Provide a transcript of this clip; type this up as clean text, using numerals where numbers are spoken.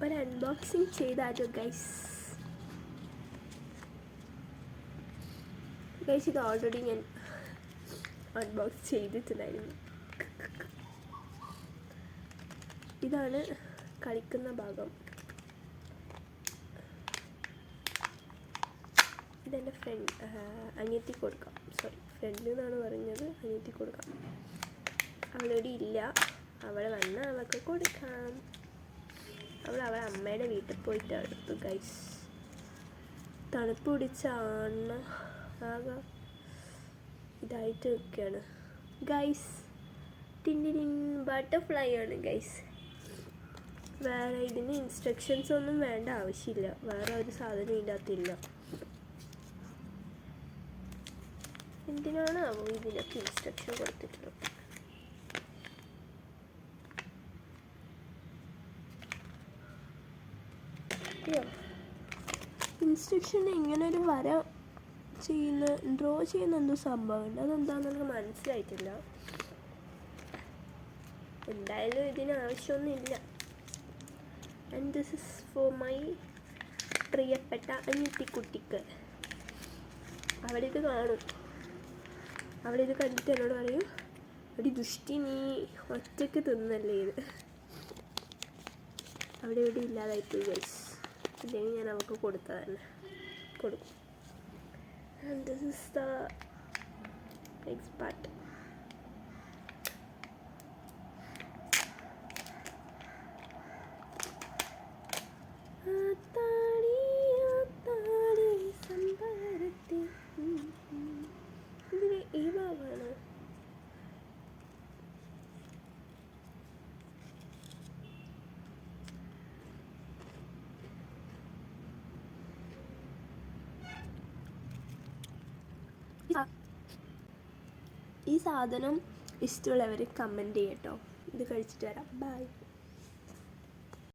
ഒരു അൺബോക്സിങ് ചെയ്താലോ ഗൈസ്. ഇത് ഓൾറെഡി ഞാൻ അൺബോക്സ് ചെയ്തിട്ടുണ്ടായിരുന്നു. ഇതാണ് കളിക്കുന്ന ഭാഗം. ഇതെൻ്റെ അനിയത്തി കൊടുക്കാം. ഫ്രണ്ട് എന്നാണ് പറഞ്ഞത്, അനിയത്തി കൊടുക്കാം. അവളിവിടെ ഇല്ല, അവൾ വന്നാൽ അവൾക്ക് കൊടുക്കാം. അവളെ അമ്മയുടെ വീട്ടിൽ പോയിട്ട് എടുത്തു ഗൈസ്. തണുപ്പ് പിടിച്ചാണ് ആകെ ഇതായിട്ട് നിൽക്കുകയാണ് ഗൈസ്. ബട്ടർഫ്ലൈ ആണ് ഗൈസ്. വേറെ ഇതിന് ഇൻസ്ട്രക്ഷൻസ് ഒന്നും വേണ്ട ആവശ്യമില്ല. വേറെ ഒരു സാധനം ഇതിനകത്തില്ല. എന്തിനാണ് ഇതിനൊക്കെ ഇൻസ്ട്രക്ഷൻ കൊടുത്തിട്ടുള്ളത്? ഇൻസ്ട്രക്ഷൻ ഇങ്ങനെ ഒരു വര ഡ്രോ ചെയ്യുന്ന എന്തോ സംഭവമുണ്ട്. അതെന്താണെന്ന് എനിക്ക് മനസ്സിലായിട്ടില്ല. എന്തായാലും ഇതിന് ആവശ്യമൊന്നുമില്ല. And this is for my പ്രിയപ്പെട്ട അനിയത്തിക്കുട്ടിക്ക്. അവളിത് കാണും. അവളിത് കണ്ടിട്ട് എന്നോട് പറയും, ഒരു ദുഷ്ടി, നീ ഒറ്റയ്ക്ക് തിന്നല്ലേ ഇത്. അവിടെ ഇവിടെ ഇല്ലാതായിപ്പോയി ഗൈസ്. അല്ലെങ്കിൽ ഞാൻ അവൾക്ക് കൊടുക്കും. And this is the next part. ഇതിന് ഈ ഭാഗമാണ്. ഈ സാധനം ഇഷ്ടമുള്ളവർ കമൻറ്റ് ചെയ്യട്ടോ. ഇത് കഴിച്ചിട്ട് വരാം. ബൈ.